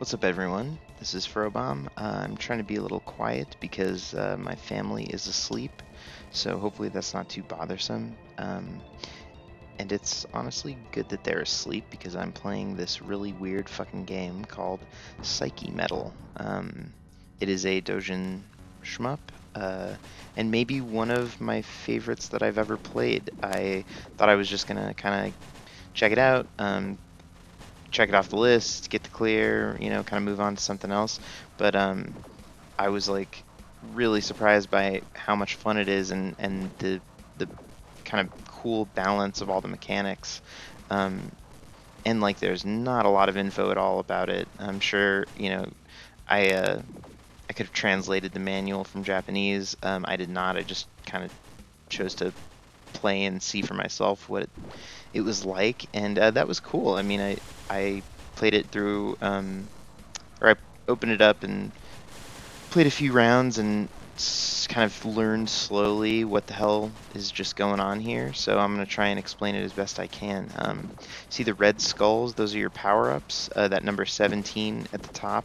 What's up, everyone? This is Frobomb. I'm trying to be a little quiet because my family is asleep, so hopefully that's not too bothersome. And it's honestly good that they're asleep because I'm playing this really weird fucking game called Psyche Metal. It is a Dojin shmup, and maybe one of my favorites that I've ever played. I thought I was just gonna kind of check it out, check it off the list, get the clear, kind of move on to something else. But I was like really surprised by how much fun it is and the kind of cool balance of all the mechanics. Um, and like there's not a lot of info at all about it. I'm sure, I could have translated the manual from Japanese. I did not. I just kind of chose to play and see for myself what it was like, and that was cool. I mean, I played it through, or I opened it up and played a few rounds and kind of learned slowly what the hell is just going on here. So I'm gonna try and explain it as best I can. See the red skulls? Those are your power-ups. That number 17 at the top.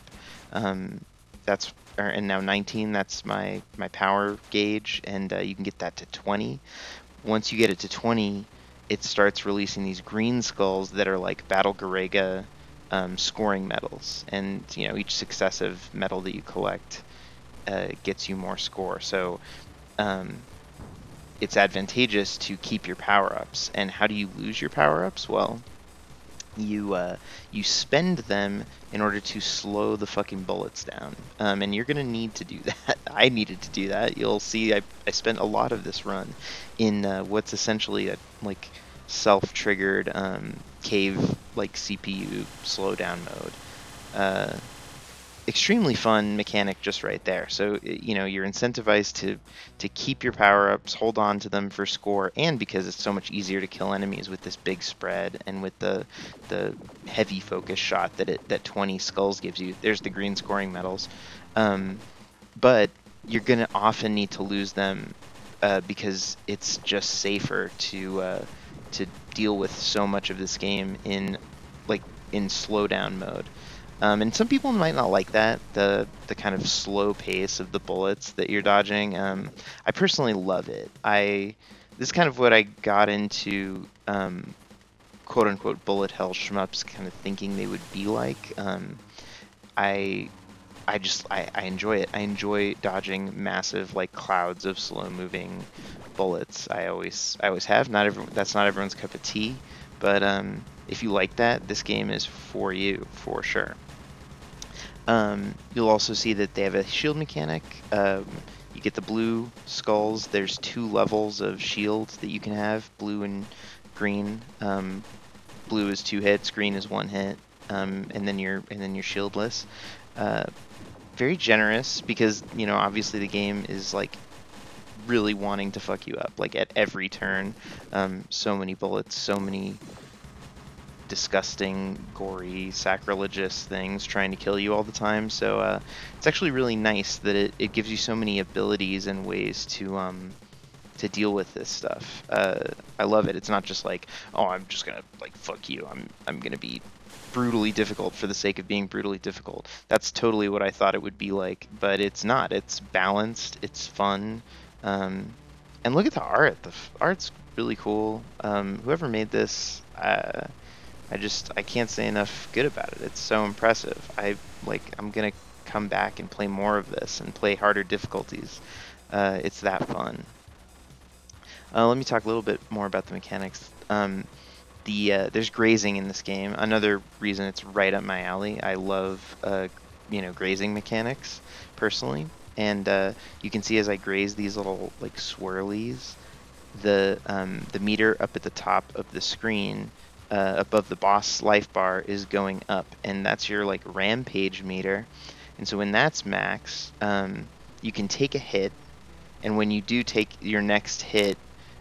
That's and now 19. That's my power gauge, and you can get that to 20. Once you get it to 20, it starts releasing these green skulls that are like Battle Garegga scoring medals, and each successive medal that you collect gets you more score. So um, it's advantageous to keep your power-ups. And how do you lose your power-ups? Well, you spend them in order to slow the fucking bullets down, and you're gonna need to do that. I needed to do that. You'll see I spent a lot of this run in what's essentially a like self-triggered cave like CPU slowdown mode. Extremely fun mechanic just right there. So you're incentivized to keep your power-ups, hold on to them for score, and because it's so much easier to kill enemies with this big spread and with the heavy focus shot that 20 skulls gives you. There's the green scoring medals. But you're gonna often need to lose them because it's just safer to deal with so much of this game in slowdown mode. And some people might not like that, the kind of slow pace of the bullets that you're dodging. I personally love it. This is kind of what I got into, quote unquote, bullet hell shmups, kind of thinking they would be like. I I enjoy it. I enjoy dodging massive like clouds of slow moving bullets. I always have. That's not everyone's cup of tea, but if you like that, this game is for you for sure. You'll also see that they have a shield mechanic. You get the blue skulls. There's 2 levels of shields that you can have, blue and green. Blue is 2 hits, green is 1 hit, and then you're shieldless. Very generous because obviously the game is like really wanting to fuck you up like at every turn. So many bullets, so many disgusting, gory, sacrilegious things trying to kill you all the time. So it's actually really nice that it gives you so many abilities and ways to deal with this stuff. I love it. It's not just like, oh, I'm just gonna like fuck you. I'm gonna be brutally difficult for the sake of being brutally difficult. That's totally what I thought it would be like, but it's not. It's balanced. It's fun. And look at the art. The art's really cool. Whoever made this, I can't say enough good about it. It's so impressive. I'm gonna come back and play more of this and play harder difficulties. It's that fun. Let me talk a little bit more about the mechanics. There's grazing in this game. Another reason it's right up my alley. I love grazing mechanics personally, and you can see as I graze these little like swirlies, the meter up at the top of the screen above the boss life bar is going up, and that's your like rampage meter. And so when that's max, you can take a hit, and when you do take your next hit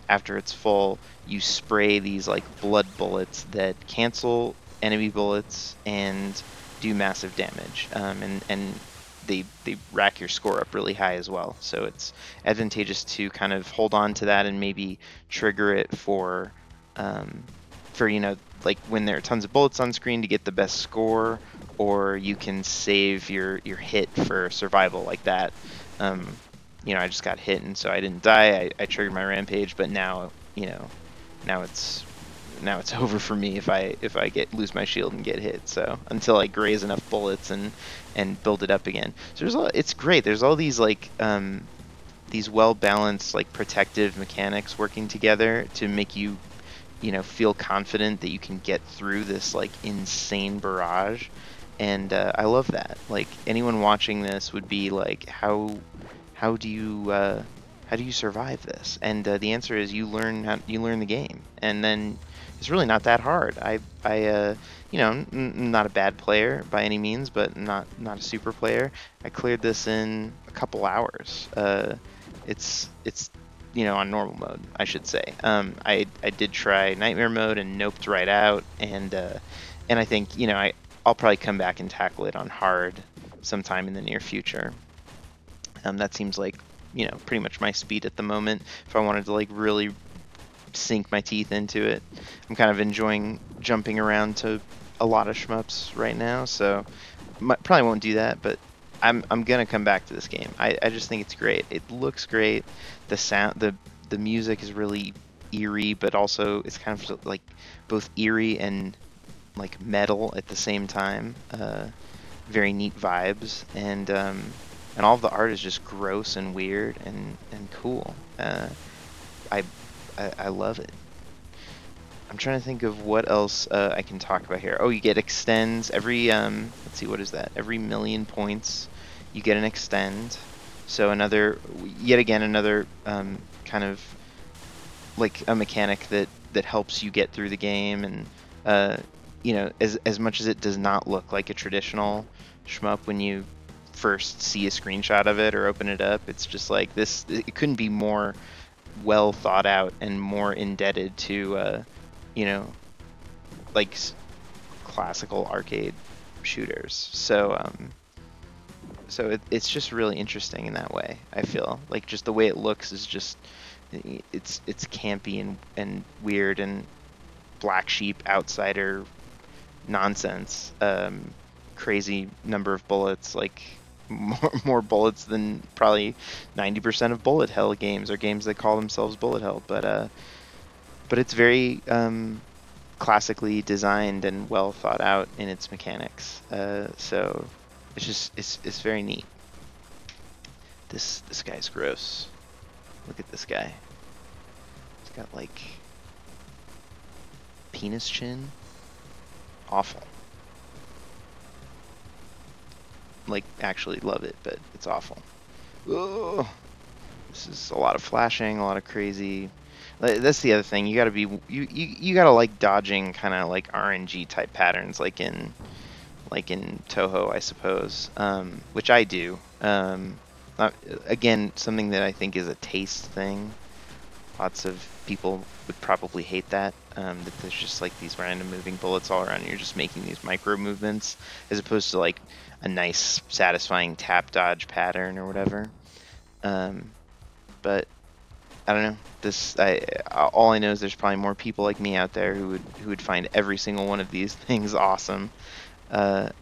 after it's full, you spray these like blood bullets that cancel enemy bullets and do massive damage. And they rack your score up really high as well. So it's advantageous to kind of hold on to that and maybe trigger it for like when there are tons of bullets on screen to get the best score, or you can save your hit for survival like that. You know, I just got hit, and so I didn't die. I triggered my rampage, but now, you know, now it's over for me if I lose my shield and get hit. So until I graze enough bullets and build it up again. So it's great. There's all these like these well balanced like protective mechanics working together to make you, you know, feel confident that you can get through this like insane barrage. And I love that. Like anyone watching this would be like, how do you survive this? And the answer is you learn the game, and then it's really not that hard. You know, I'm not a bad player by any means, but not a super player. I cleared this in a couple hours. It's you know, on normal mode, I should say. I did try nightmare mode and noped right out, and I think, you know, I'll probably come back and tackle it on hard sometime in the near future. That seems like, you know, pretty much my speed at the moment. If I wanted to like really sink my teeth into it, I'm kind of enjoying jumping around to a lot of shmups right now, so probably won't do that, but I'm gonna come back to this game. I just think it's great. It looks great. The sound, the music is really eerie, but also it's kind of like both eerie and like metal at the same time. Very neat vibes, and all of the art is just gross and weird and cool. I love it. I'm trying to think of what else I can talk about here. Oh, you get extends every let's see, what is that? Every 1,000,000 points, you get an extend. So yet again another kind of like a mechanic that helps you get through the game. And you know, as much as it does not look like a traditional shmup when you first see a screenshot of it or open it up, it's just like this. It couldn't be more well thought out and more indebted to you know, like classical arcade shooters. So it's just really interesting in that way. I feel like just the way it looks is just it's campy and weird and black sheep outsider nonsense. Crazy number of bullets, like more bullets than probably 90% of bullet hell games, or games that call themselves bullet hell. But it's very classically designed and well thought out in its mechanics. So it's very neat. This guy's gross. Look at this guy. He's got like penis chin. Awful. Like, actually love it, but it's awful. Ugh. This is a lot of flashing, a lot of crazy. That's the other thing. You gotta be you gotta like dodging kind of like RNG type patterns, like in Toho, I suppose, which I do. Again, something that I think is a taste thing. Lots of people would probably hate that. That there's just like these random moving bullets all around, and you're just making these micro movements, as opposed to like a nice, satisfying tap dodge pattern or whatever. But I don't know. All I know is there's probably more people like me out there who would find every single one of these things awesome. I've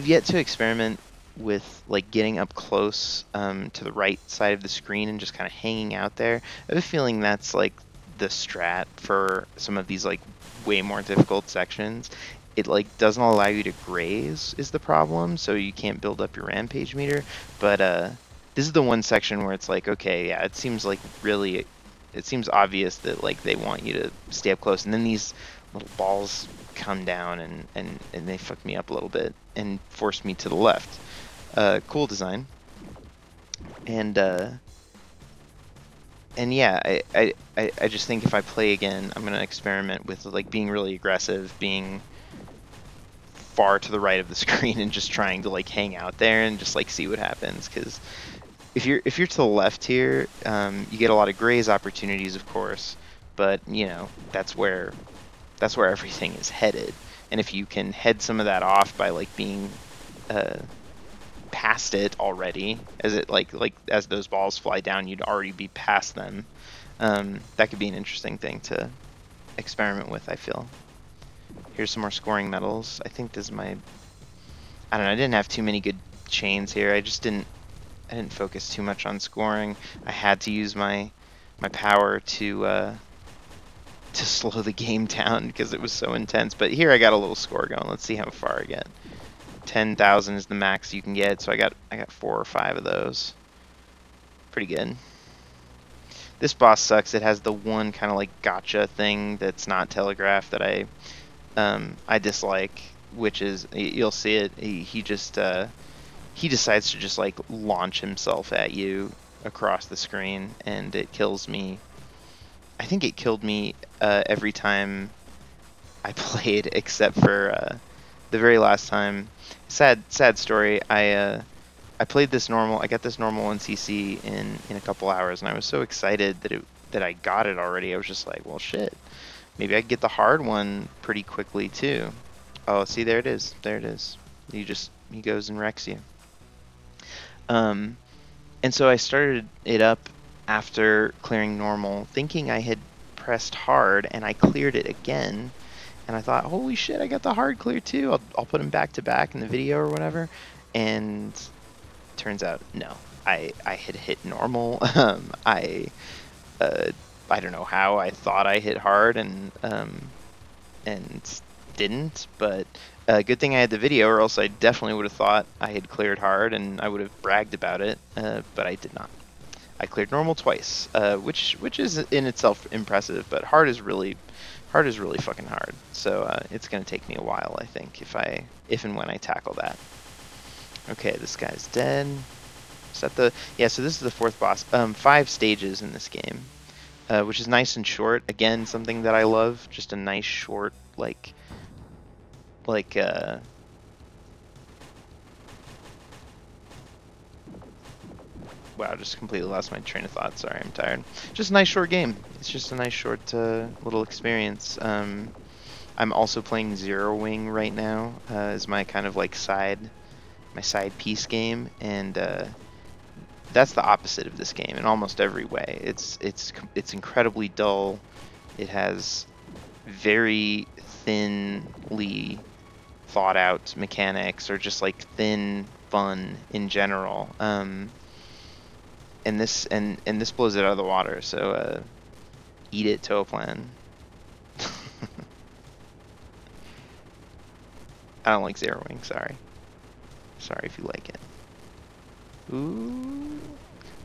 yet to experiment with like getting up close to the right side of the screen and just kind of hanging out there. I have a feeling that's like the strat for some of these like way more difficult sections. It like doesn't allow you to graze is the problem, so you can't build up your rampage meter. But this is the one section where it's like, okay, yeah, it seems obvious that like they want you to stay up close, and then these little balls come down and they fuck me up a little bit and force me to the left. Cool design. And yeah, I just think if I play again, I'm gonna experiment with like being really aggressive, being far to the right of the screen, and just trying to like hang out there and just like see what happens. Because if you're to the left here, you get a lot of graze opportunities, of course, but you know that's where everything is headed. And if you can head some of that off by like being past it already, as those balls fly down, you'd already be past them. That could be an interesting thing to experiment with, I feel. Here's some more scoring medals. I think this is my, I don't know, I didn't have too many good chains here. I didn't focus too much on scoring. I had to use my power to slow the game down because it was so intense. But here I got a little score going. Let's see how far I get. 10,000 is the max you can get, so I got 4 or 5 of those. Pretty good. This boss sucks. It has the one kind of like gotcha thing that's not telegraphed that I dislike, which is, you'll see it. He just he decides to just like launch himself at you across the screen, and it kills me. I think it killed me every time I played, except for the very last time. Sad story. I played this normal. I got this normal 1cc in a couple hours, and I was so excited that I got it already. I was just like, well, shit. Maybe I could get the hard one pretty quickly too. Oh, see, there it is. There it is. He goes and wrecks you. And so I started it up after clearing normal, thinking I had pressed hard, and I cleared it again. And I thought, holy shit, I got the hard clear too. I'll put them back to back in the video or whatever. And turns out, no, I had hit normal. I don't know how I thought I hit hard and didn't, but good thing I had the video, or else I definitely would have thought I had cleared hard and I would have bragged about it, but I did not. I cleared normal twice, which is in itself impressive, but hard is really fucking hard. So it's gonna take me a while, I think, if and when I tackle that. Okay, this guy's dead. Is that the, yeah? So this is the 4th boss. 5 stages in this game, which is nice and short. Again, something that I love. Just a nice short, like wow, just completely lost my train of thought. Sorry, I'm tired. Just a nice short game. It's just a nice short little experience. I'm also playing Zero Wing right now as my kind of like side piece game, and that's the opposite of this game in almost every way. It's incredibly dull. It has very thinly thought out mechanics, or just like thin fun in general. And this blows it out of the water. So eat it, Toaplan. I don't like Zero Wing. Sorry if you like it. Ooh,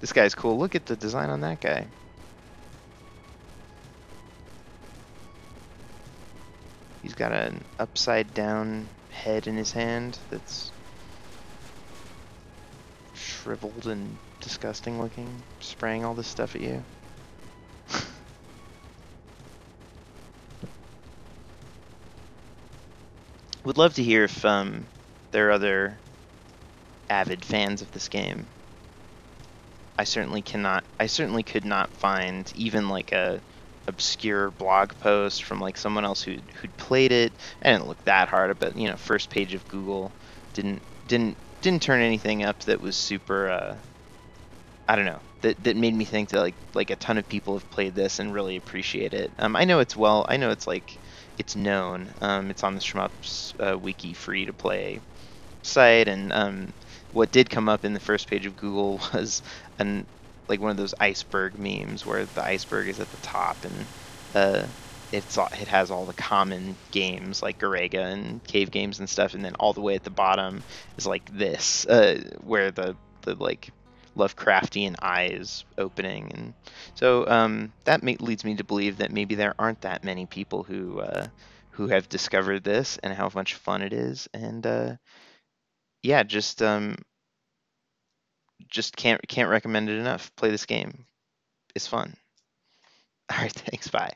this guy's cool. Look at the design on that guy. He's got an upside down head in his hand that's shriveled and disgusting looking, spraying all this stuff at you. Would love to hear if there are other avid fans of this game. I certainly could not find even like a obscure blog post from like someone else who'd played it. I didn't look that hard, but you know, first page of Google didn't turn anything up that was super I don't know, that made me think that like a ton of people have played this and really appreciate it. I know it's like it's known. It's on the shmups wiki free to play site, and what did come up in the first page of Google was like one of those iceberg memes where the iceberg is at the top, and it has all the common games like Garegga and cave games and stuff, and then all the way at the bottom is like this, where the like Lovecraftian eyes opening, and so that leads me to believe that maybe there aren't that many people who have discovered this and how much fun it is, and yeah, just can't recommend it enough. Play this game. It's fun. All right, thanks. Bye.